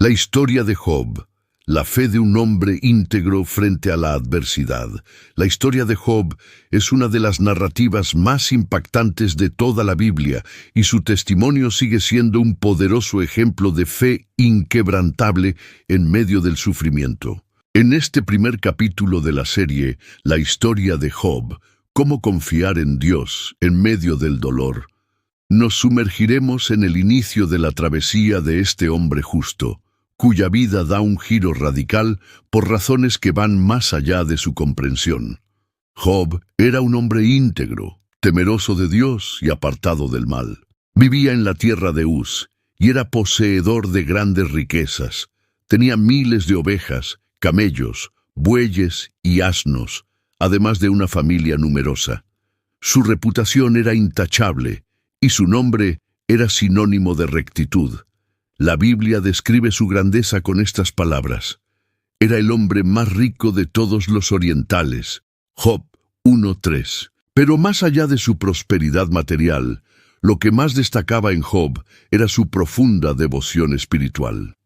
La historia de Job, la fe de un hombre íntegro frente a la adversidad. La historia de Job es una de las narrativas más impactantes de toda la Biblia y su testimonio sigue siendo un poderoso ejemplo de fe inquebrantable en medio del sufrimiento. En este primer capítulo de la serie, La historia de Job, cómo confiar en Dios en medio del dolor, nos sumergiremos en el inicio de la travesía de este hombre justo, cuya vida da un giro radical por razones que van más allá de su comprensión. Job era un hombre íntegro, temeroso de Dios y apartado del mal. Vivía en la tierra de Uz y era poseedor de grandes riquezas. Tenía miles de ovejas, camellos, bueyes y asnos, además de una familia numerosa. Su reputación era intachable y su nombre era sinónimo de rectitud. La Biblia describe su grandeza con estas palabras: era el hombre más rico de todos los orientales. Job 1:3. Pero más allá de su prosperidad material, lo que más destacaba en Job era su profunda devoción espiritual.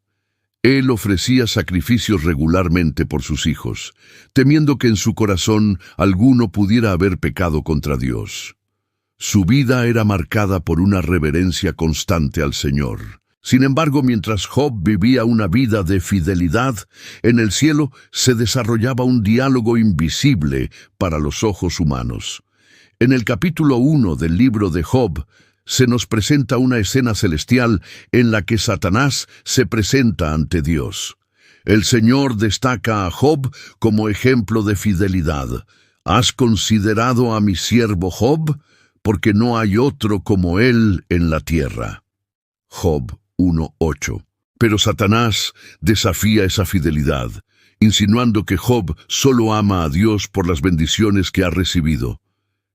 Él ofrecía sacrificios regularmente por sus hijos, temiendo que en su corazón alguno pudiera haber pecado contra Dios. Su vida era marcada por una reverencia constante al Señor. Sin embargo, mientras Job vivía una vida de fidelidad, en el cielo se desarrollaba un diálogo invisible para los ojos humanos. En el capítulo 1 del libro de Job, se nos presenta una escena celestial en la que Satanás se presenta ante Dios. El Señor destaca a Job como ejemplo de fidelidad. ¿Has considerado a mi siervo Job? Porque no hay otro como él en la tierra. Job 1:8. Pero Satanás desafía esa fidelidad, insinuando que Job solo ama a Dios por las bendiciones que ha recibido.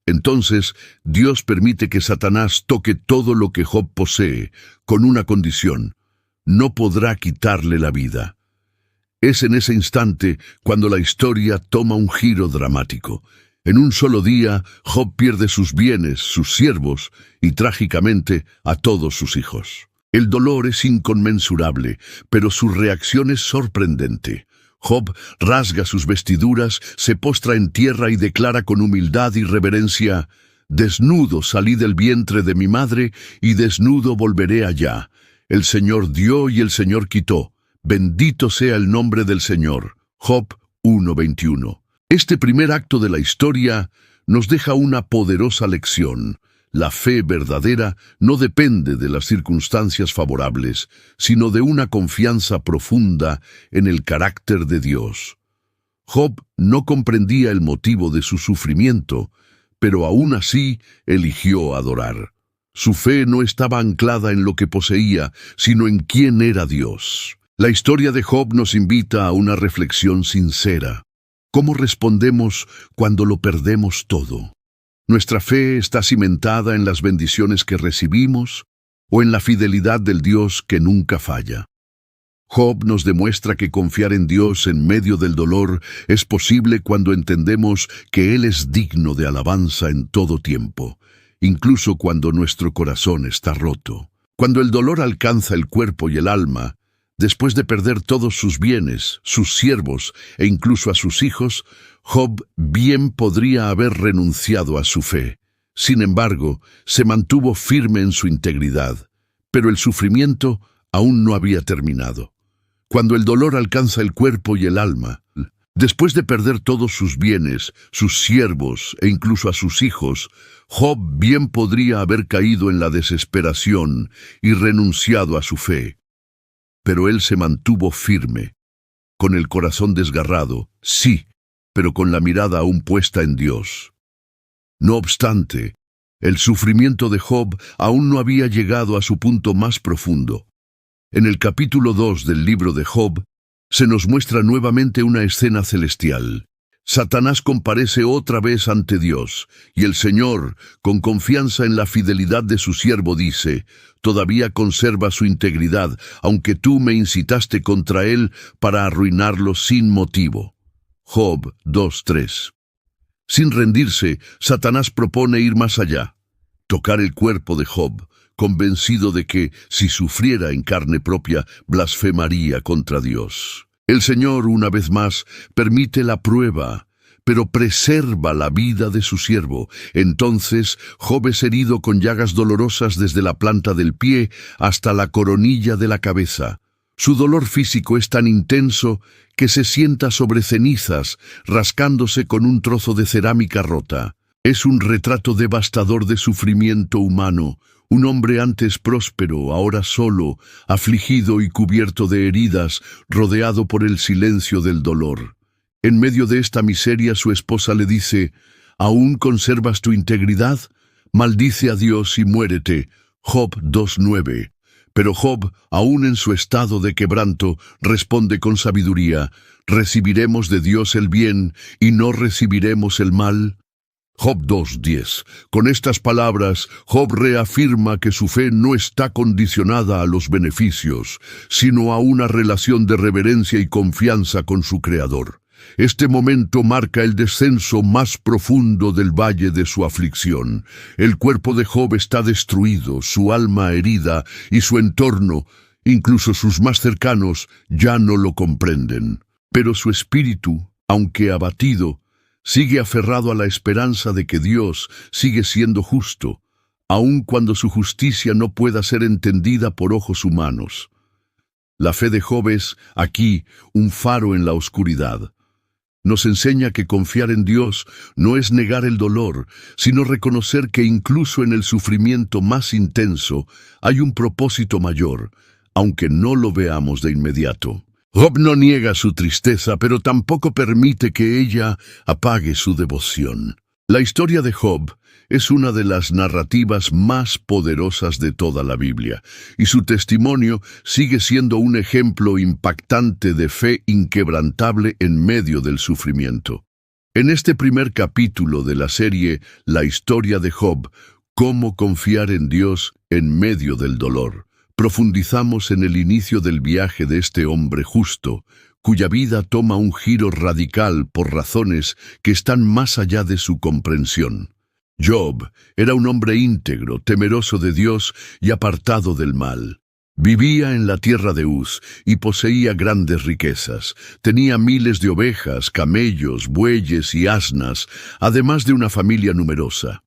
Entonces, Dios permite que Satanás toque todo lo que Job posee, con una condición: no podrá quitarle la vida. Es en ese instante cuando la historia toma un giro dramático. En un solo día, Job pierde sus bienes, sus siervos y, trágicamente, a todos sus hijos. El dolor es inconmensurable, pero su reacción es sorprendente. Job rasga sus vestiduras, se postra en tierra y declara con humildad y reverencia: «Desnudo salí del vientre de mi madre, y desnudo volveré allá. El Señor dio y el Señor quitó. Bendito sea el nombre del Señor». Job 1:21. Este primer acto de la historia nos deja una poderosa lección. La fe verdadera no depende de las circunstancias favorables, sino de una confianza profunda en el carácter de Dios. Job no comprendía el motivo de su sufrimiento, pero aún así eligió adorar. Su fe no estaba anclada en lo que poseía, sino en quién era Dios. La historia de Job nos invita a una reflexión sincera. ¿Cómo respondemos cuando lo perdemos todo? ¿Nuestra fe está cimentada en las bendiciones que recibimos o en la fidelidad del Dios que nunca falla? Job nos demuestra que confiar en Dios en medio del dolor es posible cuando entendemos que Él es digno de alabanza en todo tiempo, incluso cuando nuestro corazón está roto. Cuando el dolor alcanza el cuerpo y el alma, después de perder todos sus bienes, sus siervos e incluso a sus hijos, Job bien podría haber renunciado a su fe. Sin embargo, se mantuvo firme en su integridad, pero el sufrimiento aún no había terminado. Cuando el dolor alcanza el cuerpo y el alma, después de perder todos sus bienes, sus siervos e incluso a sus hijos, Job bien podría haber caído en la desesperación y renunciado a su fe. Pero él se mantuvo firme, con el corazón desgarrado, sí, pero con la mirada aún puesta en Dios. No obstante, el sufrimiento de Job aún no había llegado a su punto más profundo. En el capítulo 2 del libro de Job, se nos muestra nuevamente una escena celestial. Satanás comparece otra vez ante Dios, y el Señor, con confianza en la fidelidad de su siervo, dice: «Todavía conserva su integridad, aunque tú me incitaste contra él para arruinarlo sin motivo». Job 2:3. Sin rendirse, Satanás propone ir más allá, tocar el cuerpo de Job, convencido de que, si sufriera en carne propia, blasfemaría contra Dios. El Señor, una vez más, permite la prueba, pero preserva la vida de su siervo. Entonces, Job es herido con llagas dolorosas desde la planta del pie hasta la coronilla de la cabeza. Su dolor físico es tan intenso que se sienta sobre cenizas, rascándose con un trozo de cerámica rota. Es un retrato devastador de sufrimiento humano. Un hombre antes próspero, ahora solo, afligido y cubierto de heridas, rodeado por el silencio del dolor. En medio de esta miseria, su esposa le dice: ¿Aún conservas tu integridad? Maldice a Dios y muérete. Job 2:9. Pero Job, aún en su estado de quebranto, responde con sabiduría: ¿recibiremos de Dios el bien y no recibiremos el mal? Job 2:10. Con estas palabras, Job reafirma que su fe no está condicionada a los beneficios, sino a una relación de reverencia y confianza con su Creador. Este momento marca el descenso más profundo del valle de su aflicción. El cuerpo de Job está destruido, su alma herida y su entorno, incluso sus más cercanos, ya no lo comprenden. Pero su espíritu, aunque abatido, sigue aferrado a la esperanza de que Dios sigue siendo justo, aun cuando su justicia no pueda ser entendida por ojos humanos. La fe de Job es, aquí, un faro en la oscuridad. Nos enseña que confiar en Dios no es negar el dolor, sino reconocer que incluso en el sufrimiento más intenso hay un propósito mayor, aunque no lo veamos de inmediato. Job no niega su tristeza, pero tampoco permite que ella apague su devoción. La historia de Job es una de las narrativas más poderosas de toda la Biblia, y su testimonio sigue siendo un ejemplo impactante de fe inquebrantable en medio del sufrimiento. En este primer capítulo de la serie La historia de Job, ¿cómo confiar en Dios en medio del dolor?, profundizamos en el inicio del viaje de este hombre justo, cuya vida toma un giro radical por razones que están más allá de su comprensión. Job era un hombre íntegro, temeroso de Dios y apartado del mal. Vivía en la tierra de Uz y poseía grandes riquezas. Tenía miles de ovejas, camellos, bueyes y asnas, además de una familia numerosa.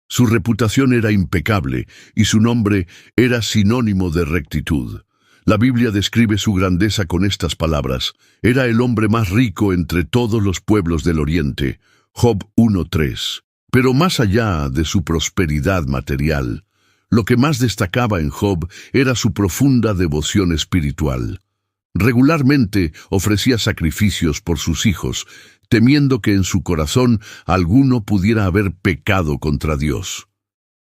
Su reputación era impecable y su nombre era sinónimo de rectitud. La Biblia describe su grandeza con estas palabras: era el hombre más rico entre todos los pueblos del Oriente. Job 1:3. Pero más allá de su prosperidad material, lo que más destacaba en Job era su profunda devoción espiritual. Regularmente ofrecía sacrificios por sus hijos, temiendo que en su corazón alguno pudiera haber pecado contra Dios.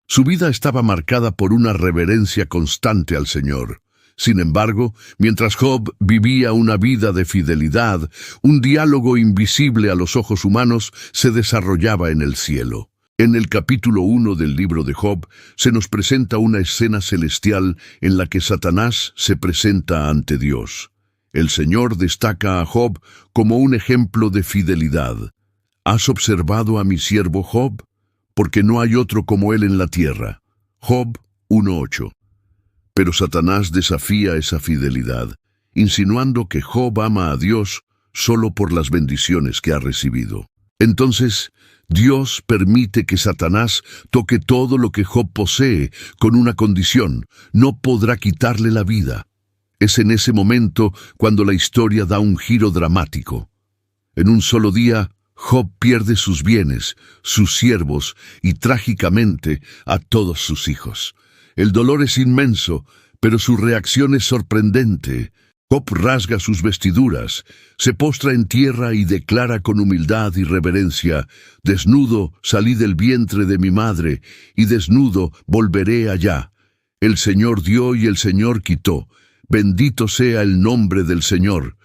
Su vida estaba marcada por una reverencia constante al Señor. Sin embargo, mientras Job vivía una vida de fidelidad, un diálogo invisible a los ojos humanos se desarrollaba en el cielo. En el capítulo 1 del libro de Job se nos presenta una escena celestial en la que Satanás se presenta ante Dios. El Señor destaca a Job como un ejemplo de fidelidad. ¿Has observado a mi siervo Job? Porque no hay otro como él en la tierra. Job 1:8. Pero Satanás desafía esa fidelidad, insinuando que Job ama a Dios solo por las bendiciones que ha recibido. Entonces, Dios permite que Satanás toque todo lo que Job posee con una condición: no podrá quitarle la vida. Es en ese momento cuando la historia da un giro dramático. En un solo día, Job pierde sus bienes, sus siervos y, trágicamente, a todos sus hijos. El dolor es inmenso, pero su reacción es sorprendente. Job rasga sus vestiduras, se postra en tierra y declara con humildad y reverencia: «Desnudo salí del vientre de mi madre, y desnudo volveré allá. El Señor dio y el Señor quitó. Bendito sea el nombre del Señor».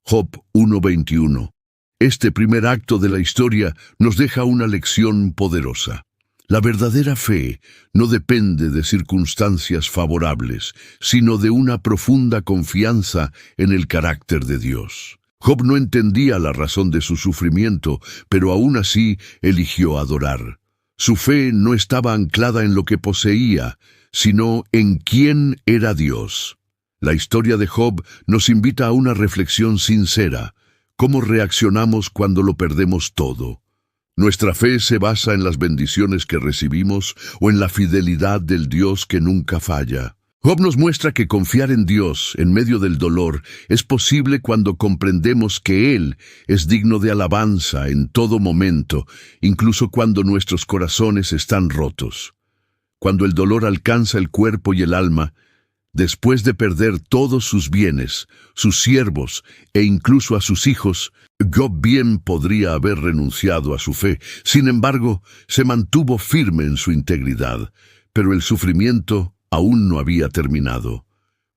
Job 1:21. Este primer acto de la historia nos deja una lección poderosa. La verdadera fe no depende de circunstancias favorables, sino de una profunda confianza en el carácter de Dios. Job no entendía la razón de su sufrimiento, pero aún así eligió adorar. Su fe no estaba anclada en lo que poseía, sino en quién era Dios. La historia de Job nos invita a una reflexión sincera. ¿Cómo reaccionamos cuando lo perdemos todo? ¿Nuestra fe se basa en las bendiciones que recibimos o en la fidelidad del Dios que nunca falla? Job nos muestra que confiar en Dios en medio del dolor es posible cuando comprendemos que Él es digno de alabanza en todo momento, incluso cuando nuestros corazones están rotos. Cuando el dolor alcanza el cuerpo y el alma, después de perder todos sus bienes, sus siervos e incluso a sus hijos, Job bien podría haber renunciado a su fe. Sin embargo, se mantuvo firme en su integridad, pero el sufrimiento aún no había terminado.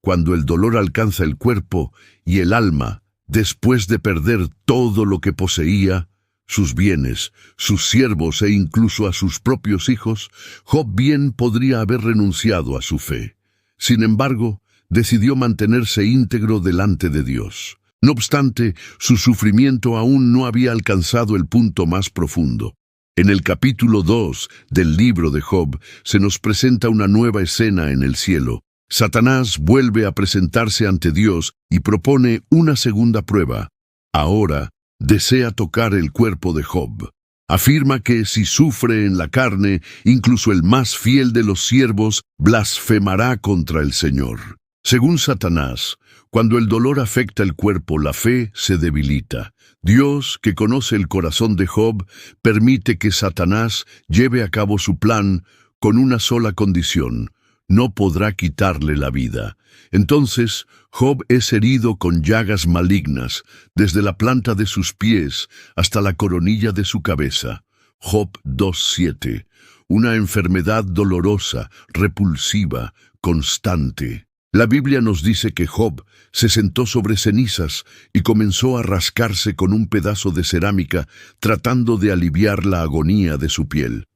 Cuando el dolor alcanza el cuerpo y el alma, después de perder todo lo que poseía, sus bienes, sus siervos e incluso a sus propios hijos, Job bien podría haber renunciado a su fe. Sin embargo, decidió mantenerse íntegro delante de Dios. No obstante, su sufrimiento aún no había alcanzado el punto más profundo. En el capítulo 2 del libro de Job se nos presenta una nueva escena en el cielo. Satanás vuelve a presentarse ante Dios y propone una segunda prueba. Ahora, desea tocar el cuerpo de Job. Afirma que si sufre en la carne, incluso el más fiel de los siervos blasfemará contra el Señor. Según Satanás, cuando el dolor afecta el cuerpo, la fe se debilita. Dios, que conoce el corazón de Job, permite que Satanás lleve a cabo su plan con una sola condición: no podrá quitarle la vida. Entonces, Job es herido con llagas malignas, desde la planta de sus pies hasta la coronilla de su cabeza. Job 2:7. Una enfermedad dolorosa, repulsiva, constante. La Biblia nos dice que Job se sentó sobre cenizas y comenzó a rascarse con un pedazo de cerámica, tratando de aliviar la agonía de su piel.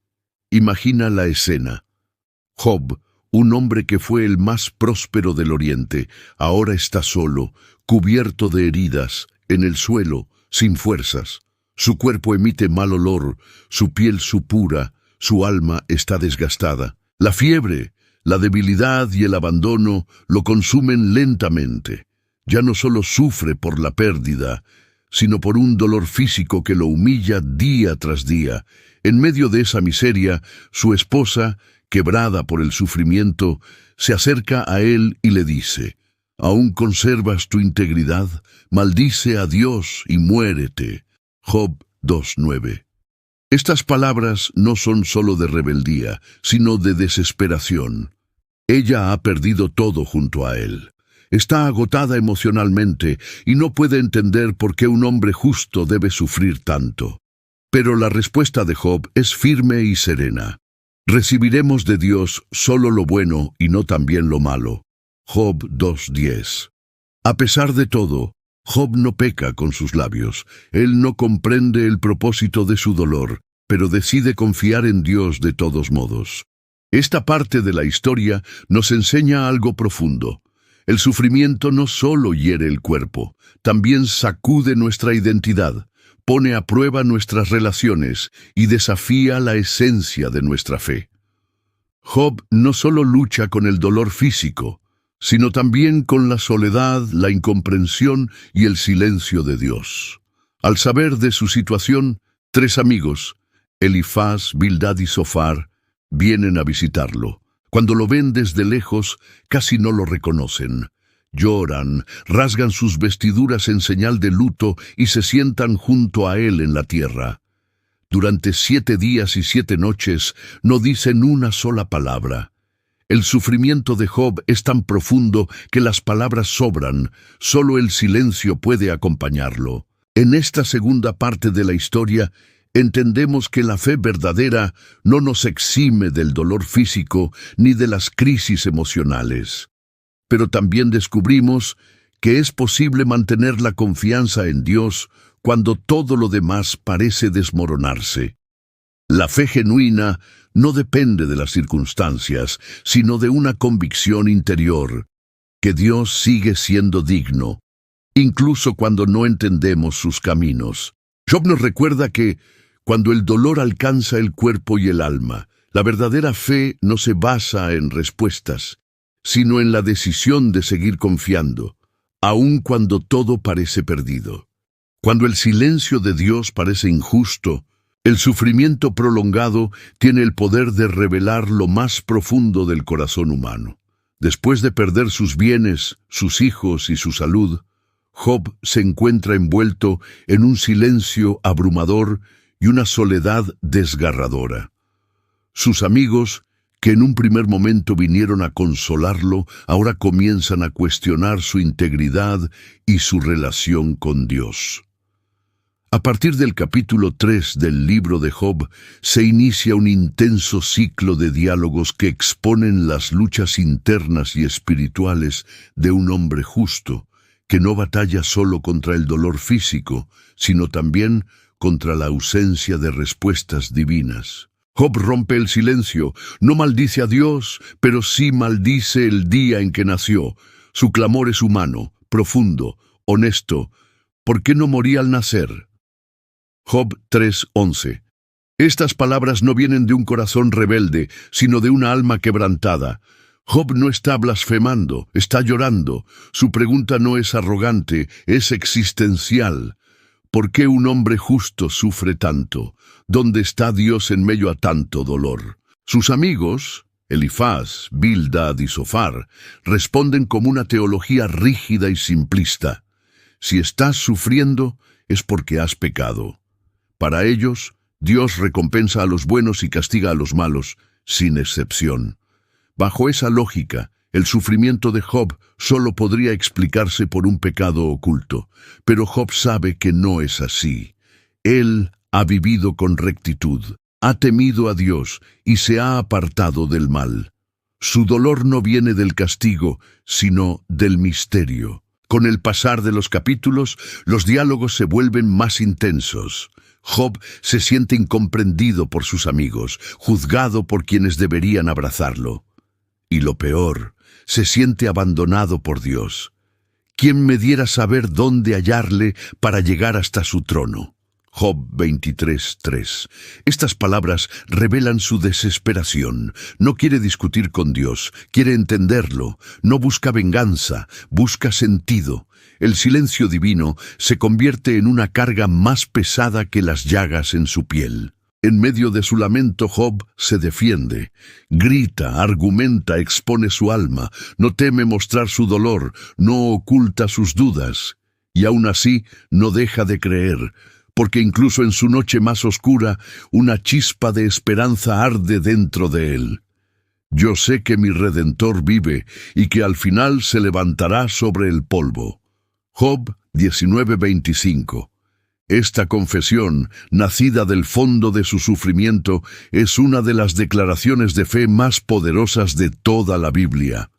Imagina la escena. Job, un hombre que fue el más próspero del Oriente, ahora está solo, cubierto de heridas, en el suelo, sin fuerzas. Su cuerpo emite mal olor, su piel supura, su alma está desgastada. La fiebre, la debilidad y el abandono lo consumen lentamente. Ya no solo sufre por la pérdida, sino por un dolor físico que lo humilla día tras día. En medio de esa miseria, su esposa, quebrada por el sufrimiento, se acerca a él y le dice: «¿Aún conservas tu integridad? Maldice a Dios y muérete». Job 2:9. Estas palabras no son solo de rebeldía, sino de desesperación. Ella ha perdido todo junto a él. Está agotada emocionalmente y no puede entender por qué un hombre justo debe sufrir tanto. Pero la respuesta de Job es firme y serena. Recibiremos de Dios solo lo bueno y no también lo malo. Job 2:10. A pesar de todo, Job no peca con sus labios. Él no comprende el propósito de su dolor, pero decide confiar en Dios de todos modos. Esta parte de la historia nos enseña algo profundo. El sufrimiento no solo hiere el cuerpo, también sacude nuestra identidad, pone a prueba nuestras relaciones y desafía la esencia de nuestra fe. Job no solo lucha con el dolor físico, sino también con la soledad, la incomprensión y el silencio de Dios. Al saber de su situación, 3 amigos, Elifaz, Bildad y Zofar, vienen a visitarlo. Cuando lo ven desde lejos, casi no lo reconocen. Lloran, rasgan sus vestiduras en señal de luto y se sientan junto a él en la tierra. Durante 7 días y 7 noches no dicen una sola palabra. El sufrimiento de Job es tan profundo que las palabras sobran, solo el silencio puede acompañarlo. En esta segunda parte de la historia, entendemos que la fe verdadera no nos exime del dolor físico ni de las crisis emocionales. Pero también descubrimos que es posible mantener la confianza en Dios cuando todo lo demás parece desmoronarse. La fe genuina no depende de las circunstancias, sino de una convicción interior, que Dios sigue siendo digno, incluso cuando no entendemos sus caminos. Job nos recuerda que, cuando el dolor alcanza el cuerpo y el alma, La verdadera fe no se basa en respuestas, sino en la decisión de seguir confiando, aun cuando todo parece perdido. Cuando el silencio de Dios parece injusto, el sufrimiento prolongado tiene el poder de revelar lo más profundo del corazón humano. Después de perder sus bienes, sus hijos y su salud, Job se encuentra envuelto en un silencio abrumador y una soledad desgarradora. Sus amigos, que en un primer momento vinieron a consolarlo, ahora comienzan a cuestionar su integridad y su relación con Dios. A partir del capítulo 3 del libro de Job, se inicia un intenso ciclo de diálogos que exponen las luchas internas y espirituales de un hombre justo, que no batalla solo contra el dolor físico, sino también contra la ausencia de respuestas divinas. Job rompe el silencio, no maldice a Dios, pero sí maldice el día en que nació. Su clamor es humano, profundo, honesto. ¿Por qué no morí al nacer? Job 3:11. Estas palabras no vienen de un corazón rebelde, sino de una alma quebrantada. Job no está blasfemando, está llorando. Su pregunta no es arrogante, es existencial. ¿Por qué un hombre justo sufre tanto? ¿Dónde está Dios en medio a tanto dolor? Sus amigos, Elifaz, Bildad y Sofar, responden como una teología rígida y simplista. Si estás sufriendo, es porque has pecado. Para ellos, Dios recompensa a los buenos y castiga a los malos, sin excepción. Bajo esa lógica, el sufrimiento de Job solo podría explicarse por un pecado oculto, pero Job sabe que no es así. Él ha vivido con rectitud, ha temido a Dios y se ha apartado del mal. Su dolor no viene del castigo, sino del misterio. Con el pasar de los capítulos, los diálogos se vuelven más intensos. Job se siente incomprendido por sus amigos, juzgado por quienes deberían abrazarlo. Y lo peor, se siente abandonado por Dios. ¿Quién me diera saber dónde hallarle para llegar hasta su trono? Job 23:3. Estas palabras revelan su desesperación. No quiere discutir con Dios, quiere entenderlo. No busca venganza, busca sentido. El silencio divino se convierte en una carga más pesada que las llagas en su piel. En medio de su lamento, Job se defiende. Grita, argumenta, expone su alma. No teme mostrar su dolor, no oculta sus dudas. Y aún así, no deja de creer, porque incluso en su noche más oscura, una chispa de esperanza arde dentro de él. Yo sé que mi Redentor vive y que al final se levantará sobre el polvo. Job 19:25. Esta confesión, nacida del fondo de su sufrimiento, es una de las declaraciones de fe más poderosas de toda la Biblia.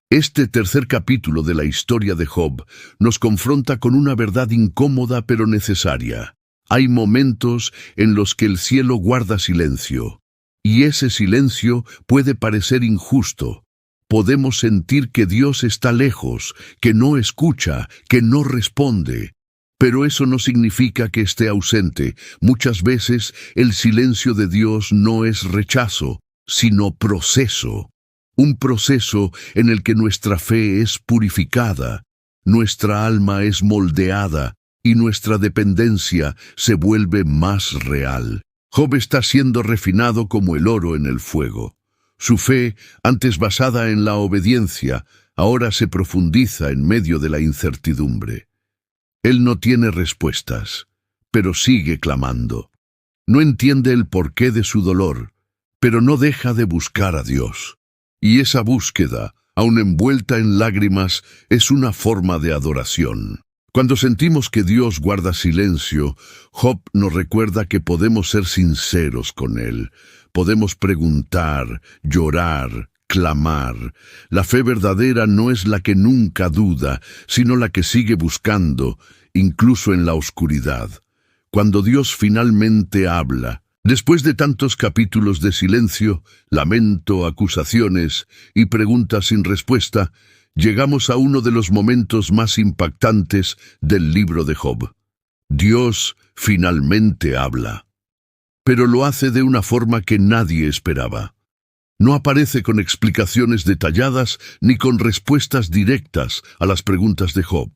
Este tercer capítulo de la historia de Job nos confronta con una verdad incómoda pero necesaria. Hay momentos en los que el cielo guarda silencio, y ese silencio puede parecer injusto. Podemos sentir que Dios está lejos, que no escucha, que no responde. Pero eso no significa que esté ausente. Muchas veces el silencio de Dios no es rechazo, sino proceso. Un proceso en el que nuestra fe es purificada, nuestra alma es moldeada y nuestra dependencia se vuelve más real. Job está siendo refinado como el oro en el fuego. Su fe, antes basada en la obediencia, ahora se profundiza en medio de la incertidumbre. Él no tiene respuestas, pero sigue clamando. No entiende el porqué de su dolor, pero no deja de buscar a Dios. Y esa búsqueda, aun envuelta en lágrimas, es una forma de adoración. Cuando sentimos que Dios guarda silencio, Job nos recuerda que podemos ser sinceros con Él. Podemos preguntar, llorar, clamar. La fe verdadera no es la que nunca duda, sino la que sigue buscando, incluso en la oscuridad. Cuando Dios finalmente habla, después de tantos capítulos de silencio, lamento, acusaciones y preguntas sin respuesta, llegamos a uno de los momentos más impactantes del libro de Job. Dios finalmente habla. pero lo hace de una forma que nadie esperaba. No aparece con explicaciones detalladas ni con respuestas directas a las preguntas de Job.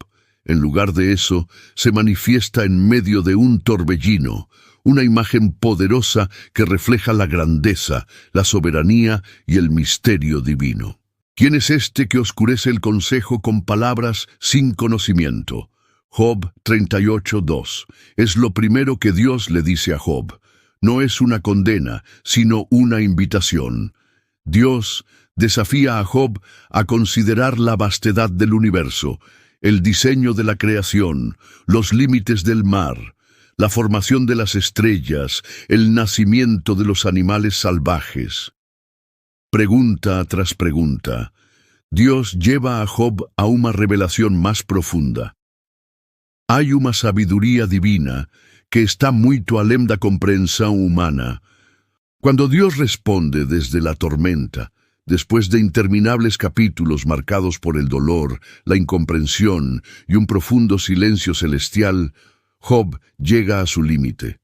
En lugar de eso, se manifiesta en medio de un torbellino, una imagen poderosa que refleja la grandeza, la soberanía y el misterio divino. ¿Quién es este que oscurece el consejo con palabras sin conocimiento? Job 38:2. Es lo primero que Dios le dice a Job. No es una condena, sino una invitación. Dios desafía a Job a considerar la vastedad del universo, el diseño de la creación, los límites del mar, la formación de las estrellas, el nacimiento de los animales salvajes. Pregunta tras pregunta, Dios lleva a Job a una revelación más profunda. Hay una sabiduría divina que está muy além da comprensión humana. Cuando Dios responde desde la tormenta, después de interminables capítulos marcados por el dolor, la incomprensión y un profundo silencio celestial, Job llega a su límite.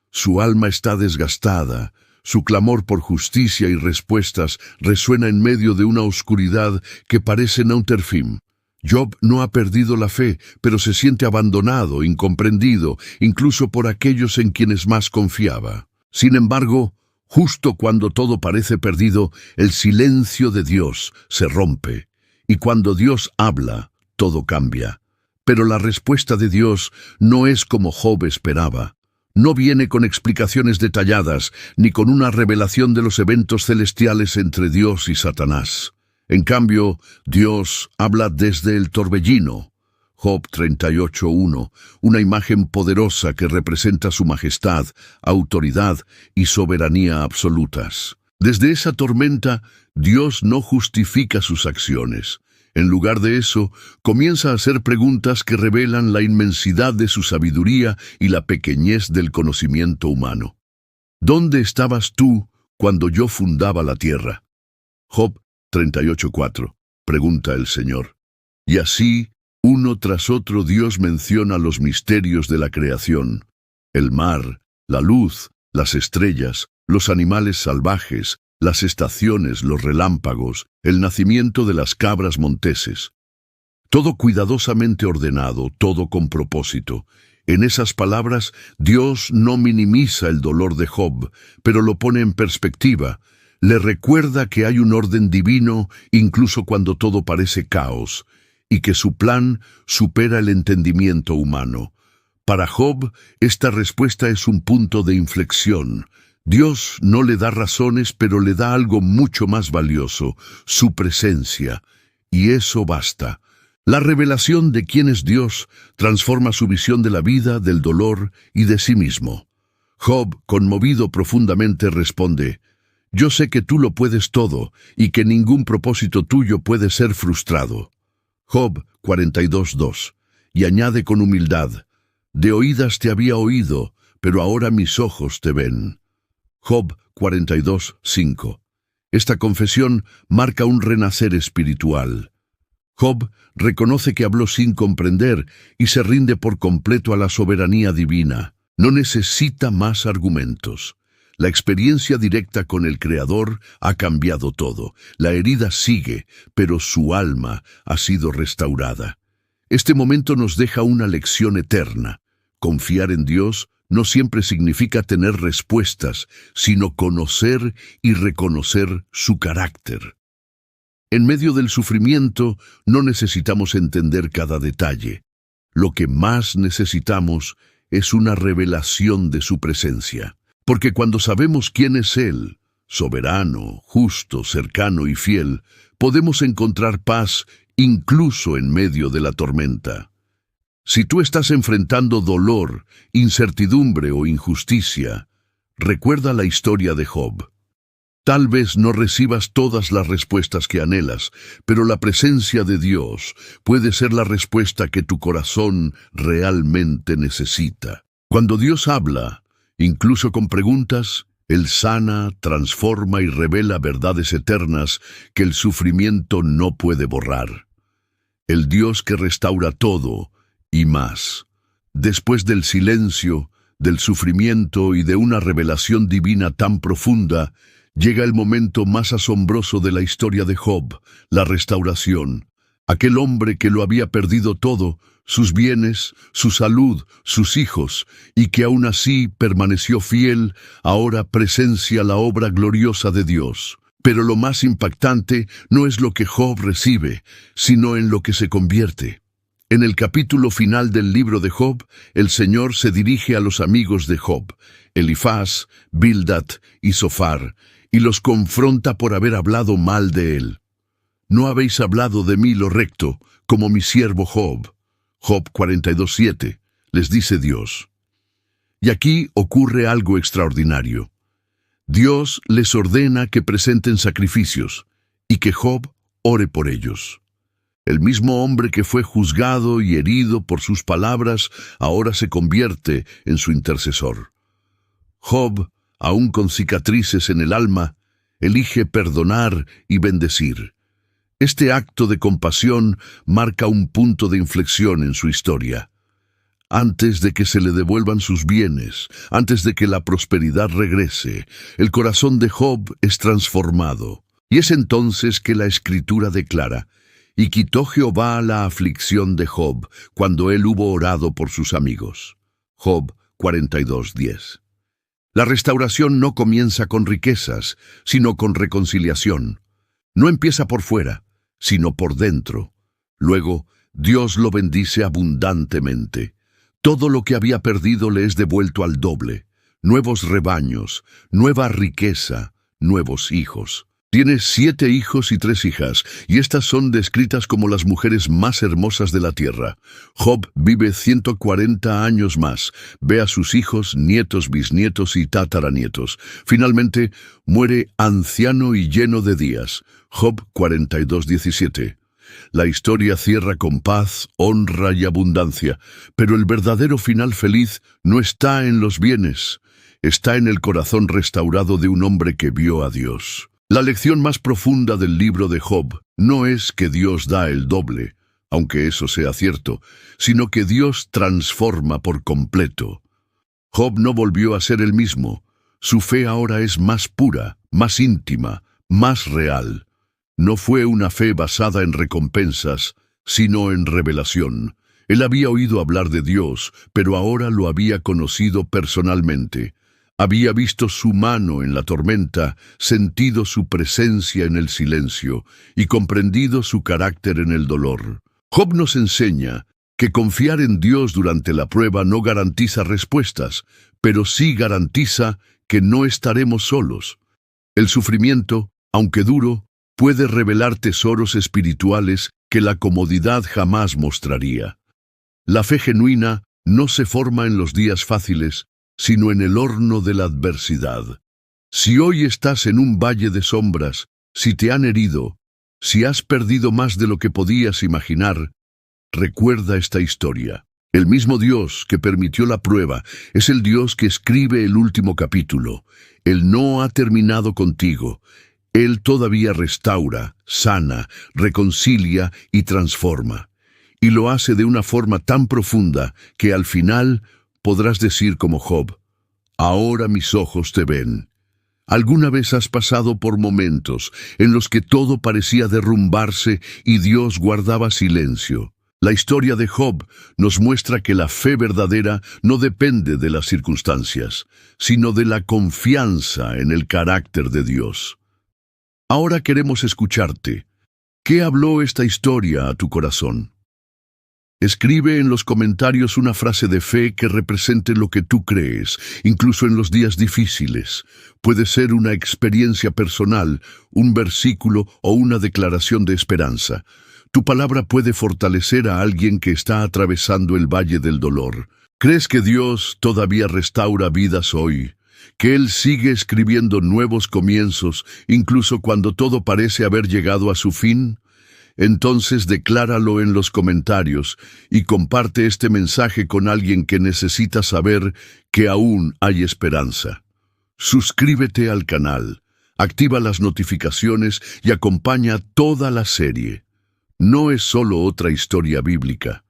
Su alma está desgastada, su clamor por justicia y respuestas resuena en medio de una oscuridad que parece no tener fin. Job no ha perdido la fe, pero se siente abandonado, incomprendido, incluso por aquellos en quienes más confiaba. Sin embargo, justo cuando todo parece perdido, el silencio de Dios se rompe, y cuando Dios habla, todo cambia. Pero la respuesta de Dios no es como Job esperaba. No viene con explicaciones detalladas, ni con una revelación de los eventos celestiales entre Dios y Satanás. En cambio, Dios habla desde el torbellino. Job 38:1, una imagen poderosa que representa su majestad, autoridad y soberanía absolutas. Desde esa tormenta, Dios no justifica sus acciones. En lugar de eso, comienza a hacer preguntas que revelan la inmensidad de su sabiduría y la pequeñez del conocimiento humano. ¿Dónde estabas tú cuando yo fundaba la tierra? Job 38:4, pregunta el Señor. Y así, uno tras otro, Dios menciona los misterios de la creación: el mar, la luz, las estrellas, los animales salvajes, las estaciones, los relámpagos, el nacimiento de las cabras monteses. Todo cuidadosamente ordenado, todo con propósito. En esas palabras, Dios no minimiza el dolor de Job, pero lo pone en perspectiva. Le recuerda que hay un orden divino incluso cuando todo parece caos, y que su plan supera el entendimiento humano. Para Job, esta respuesta es un punto de inflexión. Dios no le da razones, pero le da algo mucho más valioso: su presencia. Y eso basta. La revelación de quién es Dios transforma su visión de la vida, del dolor y de sí mismo. Job, conmovido profundamente, responde: «Yo sé que tú lo puedes todo y que ningún propósito tuyo puede ser frustrado». Job 42:2, y añade con humildad: «De oídas te había oído, pero ahora mis ojos te ven». Job 42:5. Esta confesión marca un renacer espiritual. Job reconoce que habló sin comprender y se rinde por completo a la soberanía divina. No necesita más argumentos. La experiencia directa con el Creador ha cambiado todo. La herida sigue, pero su alma ha sido restaurada. Este momento nos deja una lección eterna. Confiar en Dios no siempre significa tener respuestas, sino conocer y reconocer su carácter. En medio del sufrimiento no necesitamos entender cada detalle. Lo que más necesitamos es una revelación de su presencia. Porque cuando sabemos quién es Él, soberano, justo, cercano y fiel, podemos encontrar paz incluso en medio de la tormenta. Si tú estás enfrentando dolor, incertidumbre o injusticia, recuerda la historia de Job. Tal vez no recibas todas las respuestas que anhelas, pero la presencia de Dios puede ser la respuesta que tu corazón realmente necesita. Cuando Dios habla, incluso con preguntas, Él sana, transforma y revela verdades eternas que el sufrimiento no puede borrar. El Dios que restaura todo y más. Después del silencio, del sufrimiento y de una revelación divina tan profunda, llega el momento más asombroso de la historia de Job, la restauración. Aquel hombre que lo había perdido todo, sus bienes, su salud, sus hijos, y que aún así permaneció fiel, ahora presencia la obra gloriosa de Dios. Pero lo más impactante no es lo que Job recibe, sino en lo que se convierte. En el capítulo final del libro de Job, el Señor se dirige a los amigos de Job, Elifaz, Bildad y Zofar, y los confronta por haber hablado mal de él. No habéis hablado de mí lo recto, como mi siervo Job. Job 42:7, les dice Dios. Y aquí ocurre algo extraordinario. Dios les ordena que presenten sacrificios y que Job ore por ellos. El mismo hombre que fue juzgado y herido por sus palabras ahora se convierte en su intercesor. Job, aún con cicatrices en el alma, elige perdonar y bendecir. Este acto de compasión marca un punto de inflexión en su historia. Antes de que se le devuelvan sus bienes, antes de que la prosperidad regrese, el corazón de Job es transformado. Y es entonces que la Escritura declara: «Y quitó Jehová la aflicción de Job, cuando él hubo orado por sus amigos». Job 42:10. La restauración no comienza con riquezas, sino con reconciliación. No empieza por fuera, sino por dentro. Luego, Dios lo bendice abundantemente. Todo lo que había perdido le es devuelto al doble. Nuevos rebaños, nueva riqueza, nuevos hijos. Tiene 7 hijos y 3 hijas, y estas son descritas como las mujeres más hermosas de la tierra. Job vive 140 años más, ve a sus hijos, nietos, bisnietos y tataranietos. Finalmente, muere anciano y lleno de días. Job 42:17. La historia cierra con paz, honra y abundancia, pero el verdadero final feliz no está en los bienes, está en el corazón restaurado de un hombre que vio a Dios. La lección más profunda del libro de Job no es que Dios da el doble, aunque eso sea cierto, sino que Dios transforma por completo. Job no volvió a ser el mismo. Su fe ahora es más pura, más íntima, más real. No fue una fe basada en recompensas, sino en revelación. Él había oído hablar de Dios, pero ahora lo había conocido personalmente. Había visto su mano en la tormenta, sentido su presencia en el silencio y comprendido su carácter en el dolor. Job nos enseña que confiar en Dios durante la prueba no garantiza respuestas, pero sí garantiza que no estaremos solos. El sufrimiento, aunque duro, puede revelar tesoros espirituales que la comodidad jamás mostraría. La fe genuina no se forma en los días fáciles, sino en el horno de la adversidad. Si hoy estás en un valle de sombras, si te han herido, si has perdido más de lo que podías imaginar, recuerda esta historia. El mismo Dios que permitió la prueba es el Dios que escribe el último capítulo. Él no ha terminado contigo. Él todavía restaura, sana, reconcilia y transforma. Y lo hace de una forma tan profunda que al final podrás decir como Job: «Ahora mis ojos te ven». ¿Alguna vez has pasado por momentos en los que todo parecía derrumbarse y Dios guardaba silencio? La historia de Job nos muestra que la fe verdadera no depende de las circunstancias, sino de la confianza en el carácter de Dios. Ahora queremos escucharte. ¿Qué habló esta historia a tu corazón? Escribe en los comentarios una frase de fe que represente lo que tú crees, incluso en los días difíciles. Puede ser una experiencia personal, un versículo o una declaración de esperanza. Tu palabra puede fortalecer a alguien que está atravesando el valle del dolor. ¿Crees que Dios todavía restaura vidas hoy? ¿Que Él sigue escribiendo nuevos comienzos, incluso cuando todo parece haber llegado a su fin? Entonces decláralo en los comentarios y comparte este mensaje con alguien que necesita saber que aún hay esperanza. Suscríbete al canal, activa las notificaciones y acompaña toda la serie. No es solo otra historia bíblica,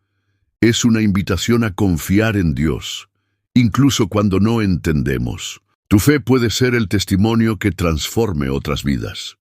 es una invitación a confiar en Dios incluso cuando no entendemos. Tu fe puede ser el testimonio que transforme otras vidas.